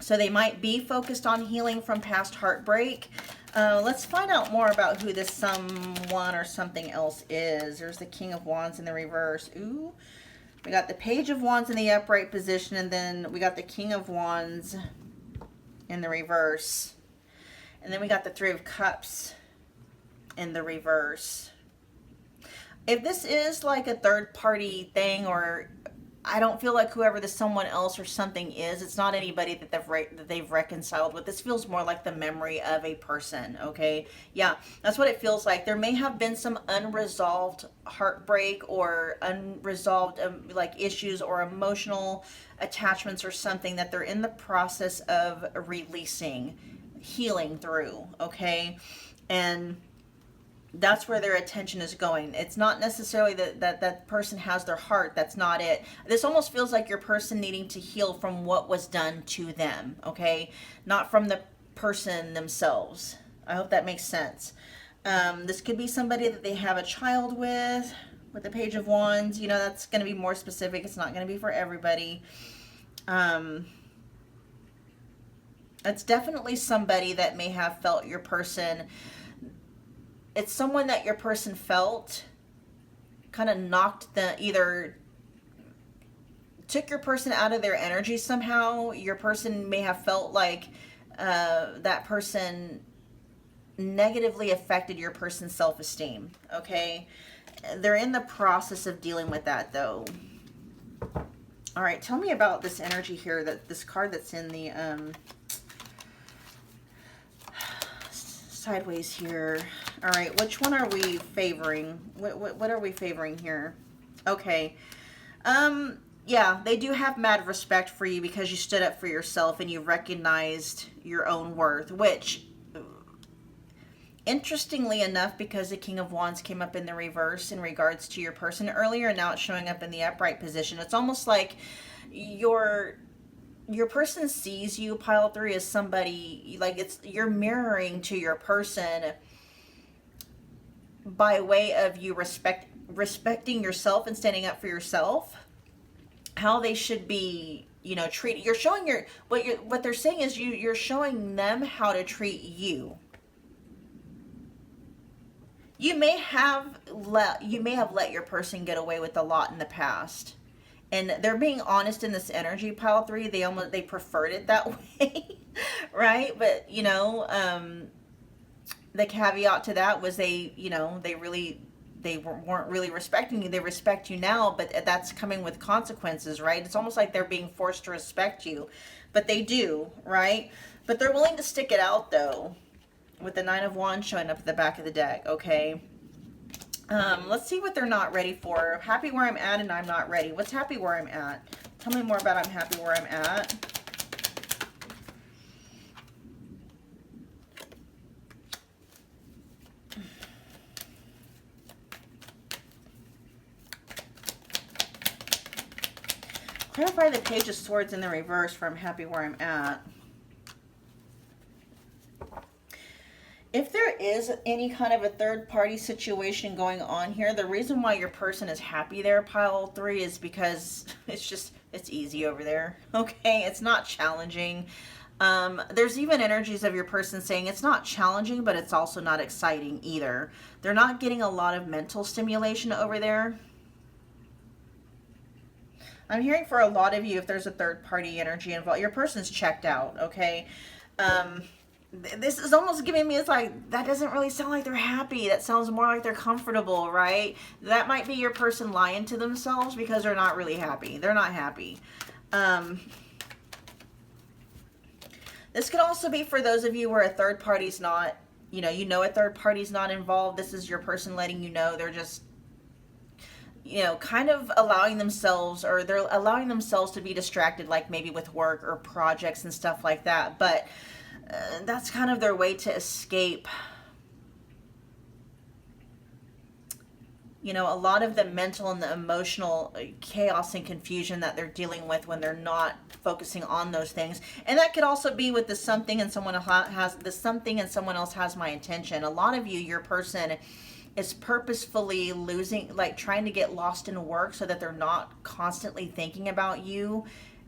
So they might be focused on healing from past heartbreak. Let's find out more about who this someone or something else is. There's the King of Wands in the reverse. Ooh, we got the Page of Wands in the upright position, and then we got the King of Wands in the reverse, and then we got the Three of Cups in the reverse. If this is like a third party thing, or I don't feel like whoever the someone else or something is, it's not anybody that they've reconciled with. This feels more like the memory of a person. Okay, yeah, that's what it feels like. There may have been some unresolved heartbreak or unresolved like issues or emotional attachments or something that they're in the process of releasing, healing through. Okay, and that's where their attention is going. It's not necessarily that person has their heart. That's not it. This almost feels like your person needing to heal from what was done to them, okay? Not from the person themselves. I hope that makes sense. This could be somebody that they have a child with the Page of Wands. You know, that's going to be more specific. It's not going to be for everybody. It's definitely somebody that may have felt your person. It's someone that your person felt kind of knocked either took your person out of their energy somehow. Your person may have felt like that person negatively affected your person's self-esteem. Okay, they're in the process of dealing with that though. All right, tell me about this energy here, that this card that's in the sideways here. All right, which one are we favoring? What are we favoring here? Okay. Yeah, they do have mad respect for you because you stood up for yourself and you recognized your own worth, which, interestingly enough, because the King of Wands came up in the reverse in regards to your person earlier, and now it's showing up in the upright position, it's almost like your person sees you, pile 3, as somebody, like you're mirroring to your person by way of you respecting yourself and standing up for yourself, how they should be, you know, treated. You're showing what they're saying is you're showing them how to treat you. You may have let your person get away with a lot in the past. And they're being honest in this energy, pile 3. They preferred it that way, right? But, you know, the caveat to that was they weren't really respecting you. They respect you now, but that's coming with consequences, right? It's almost like they're being forced to respect you, but they do, right? But they're willing to stick it out though, with the Nine of Wands showing up at the back of the deck. Okay. Let's see what they're not ready for. Happy where I'm at and I'm not ready. What's happy where I'm at? Tell me more about I'm happy where I'm at. Clarify the Page of Swords in the reverse for I'm happy where I'm at. If there is any kind of a third party situation going on here, the reason why your person is happy there, pile 3, is because it's easy over there. Okay, it's not challenging. There's even energies of your person saying it's not challenging, but it's also not exciting either. They're not getting a lot of mental stimulation over there. I'm hearing for a lot of you, if there's a third party energy involved, your person's checked out. Okay. This is almost giving me, it's like, that doesn't really sound like they're happy. That sounds more like they're comfortable, right? That might be your person lying to themselves because they're not really happy. They're not happy. This could also be for those of you where a third party's not, you know a third party's not involved. This is your person letting you know they're just you know, kind of allowing themselves, or they're allowing themselves to be distracted, like maybe with work or projects and stuff like that. But that's kind of their way to escape, you know, a lot of the mental and the emotional chaos and confusion that they're dealing with when they're not focusing on those things. And that could also be with the something and someone has the something and someone else has my attention. A lot of you, your person is purposefully losing, like trying to get lost in work so that they're not constantly thinking about you.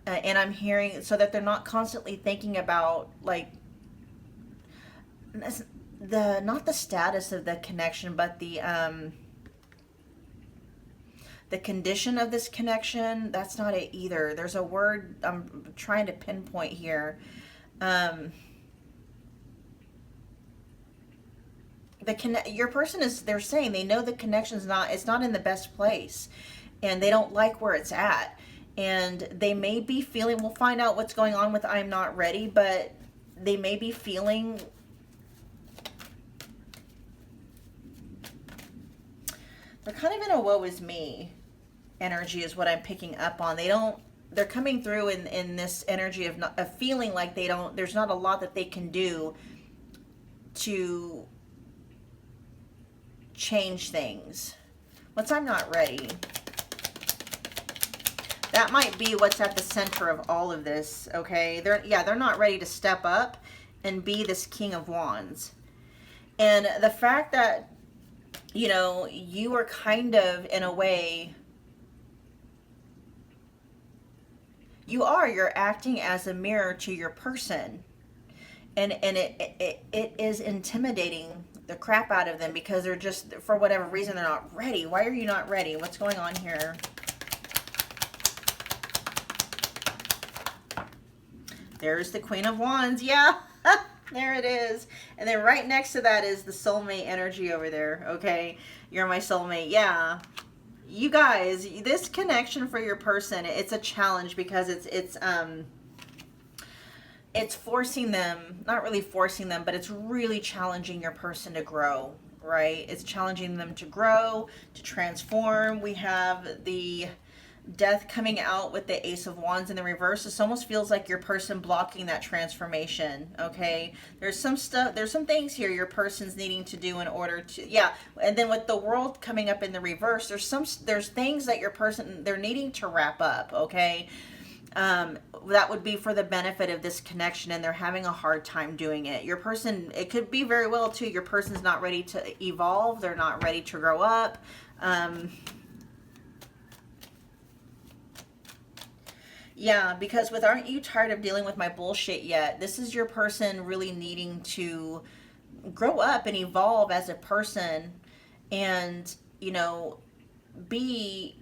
And I'm hearing so that they're not constantly thinking about, like, the not the status of the connection, but the condition of this connection. That's not it either. There's a word I'm trying to pinpoint here. Your person is, they're saying they know the connection's it's not in the best place, and they don't like where it's at, and they may be feeling, we'll find out what's going on with I'm not ready, but they may be feeling they're kind of in a woe is me energy is what I'm picking up on. They're coming through in this energy of feeling like there's not a lot that they can do to change things. What's I'm not ready? That might be what's at the center of all of this, okay? They're not ready to step up and be this King of Wands. And the fact that, you know, you are kind of, in a way, you're acting as a mirror to your person, and it is intimidating the crap out of them, because they're just, for whatever reason, they're not ready. Why are you not ready? What's going on here? There's the Queen of Wands. Yeah. There it is. And then right next to that is the soulmate energy over there. Okay, you're my soulmate. Yeah, you guys, this connection for your person, it's a challenge, because it's forcing them, not really forcing them, but it's really challenging your person to grow, right? It's challenging them to grow, to transform. We have the Death coming out with the Ace of Wands in the reverse. This almost feels like your person blocking that transformation, okay? There's some things here your person's needing to do in order to, yeah. And then with the World coming up in the reverse, there's things that your person, they're needing to wrap up, okay? That would be for the benefit of this connection, and they're having a hard time doing it. Your person, it could be very well too, your person's not ready to evolve. They're not ready to grow up. Yeah, because with aren't you tired of dealing with my bullshit yet? This is your person really needing to grow up and evolve as a person, and, you know, be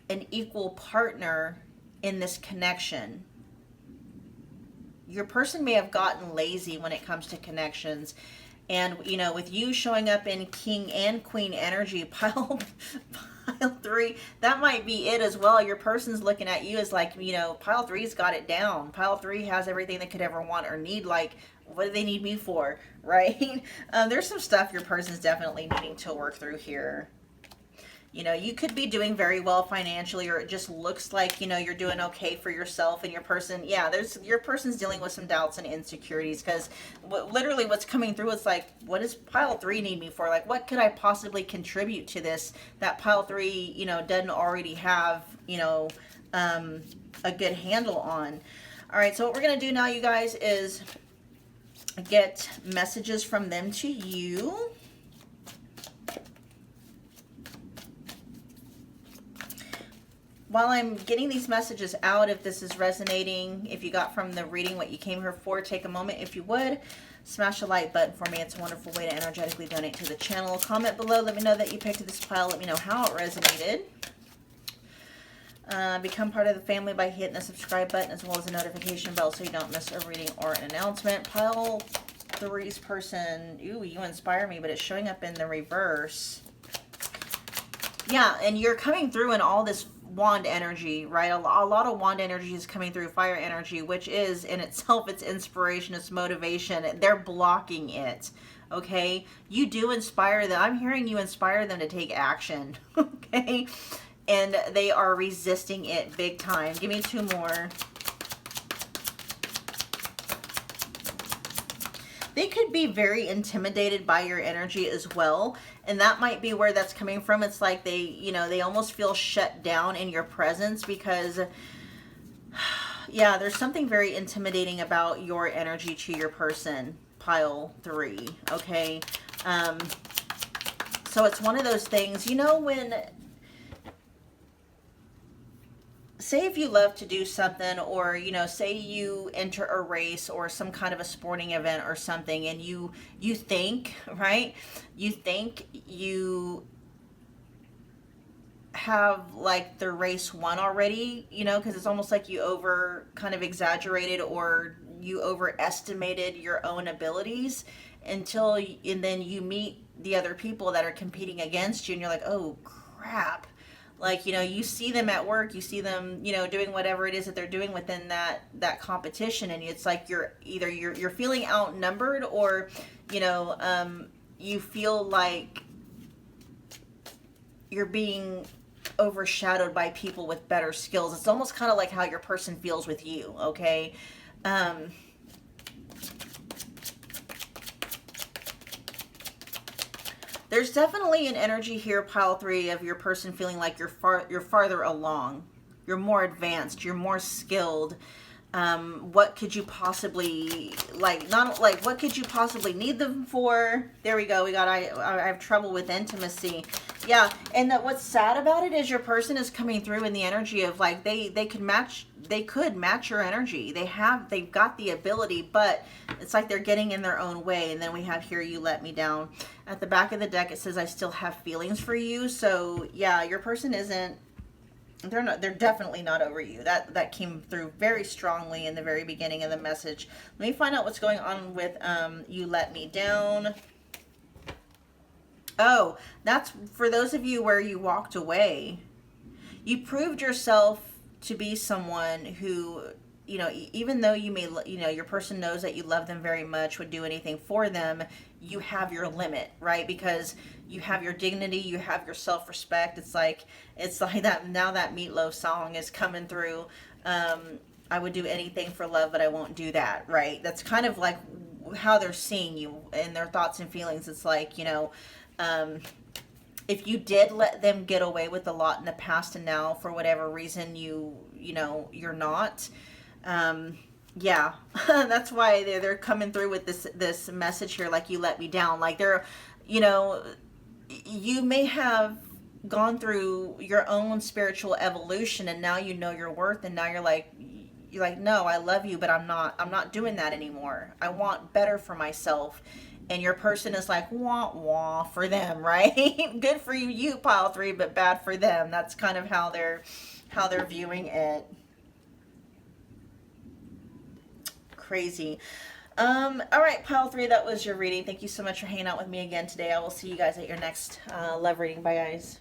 an equal partner in this connection. Your person may have gotten lazy when it comes to connections. And, you know, with you showing up in King and Queen energy, pile 3, that might be it as well. Your person's looking at you as like, you know, pile 3's got it down. Pile 3 has everything they could ever want or need. Like, what do they need me for, right? There's some stuff your person's definitely needing to work through here. You know, you could be doing very well financially, or it just looks like, you know, you're doing okay for yourself, and your person, yeah, your person's dealing with some doubts and insecurities, because literally what's coming through is like, what does pile 3 need me for? Like, what could I possibly contribute to this that pile 3, you know, doesn't already have, you know, a good handle on? All right, so what we're going to do now, you guys, is get messages from them to you. While I'm getting these messages out, if this is resonating, if you got from the reading what you came here for, take a moment, if you would, smash the like button for me. It's a wonderful way to energetically donate to the channel. Comment below. Let me know that you picked this pile. Let me know how it resonated. Become part of the family by hitting the subscribe button as well as the notification bell so you don't miss a reading or an announcement. Pile 3's person, ooh, you inspire me, but it's showing up in the reverse. Yeah, and you're coming through in all this wand energy, right? A lot of wand energy is coming through fire energy, which is in itself, it's inspiration, it's motivation. They're blocking it. Okay, you do inspire them. I'm hearing you inspire them to take action. Okay, and they are resisting it big time. Give me two more. They could be very intimidated by your energy as well. And that might be where that's coming from. It's like they, you know, they almost feel shut down in your presence because, yeah, there's something very intimidating about your energy to your person, pile 3, okay? So it's one of those things, you know, when, say if you love to do something, or, you know, say you enter a race or some kind of a sporting event or something, and you think, right? You think you have like the race won already, you know, because it's almost like you over kind of exaggerated or you overestimated your own abilities until, and then you meet the other people that are competing against you and you're like, oh crap. Like, you know, you see them at work, you see them, you know, doing whatever it is that they're doing within that competition, and it's like you're either you're feeling outnumbered, or, you know, you feel like you're being overshadowed by people with better skills. It's almost kind of like how your person feels with you, okay? There's definitely an energy here, pile 3, of your person feeling like you're farther along, you're more advanced, you're more skilled. What could you possibly what could you possibly need them for? There we go. I have trouble with intimacy. Yeah, and what's sad about it is your person is coming through in the energy of like they could match your energy. They've got the ability, but it's like they're getting in their own way. And then we have here, you let me down. At the back of the deck, it says, I still have feelings for you. So yeah, your person they're definitely not over you. That came through very strongly in the very beginning of the message. Let me find out what's going on with you let me down. Oh, that's for those of you where you walked away. You proved yourself to be someone who, you know, even though you may, you know, your person knows that you love them very much, would do anything for them, you have your limit, right? Because you have your dignity, you have your self-respect. It's like that, now that Meatloaf song is coming through. I would do anything for love, but I won't do that, right? That's kind of like how they're seeing you and their thoughts and feelings. It's like, you know, if you did let them get away with a lot in the past, and now for whatever reason you know you're not, yeah, that's why they're coming through with this message here, like you let me down. Like they're, you know, you may have gone through your own spiritual evolution, and now you know your worth, and now you're like, no, I love you, but I'm not doing that anymore. I want better for myself. And your person is like, wah wah for them, right? Good for you, pile 3, but bad for them. That's kind of how they're viewing it. Crazy. All right, pile 3, that was your reading. Thank you so much for hanging out with me again today. I will see you guys at your next love reading. Bye, guys.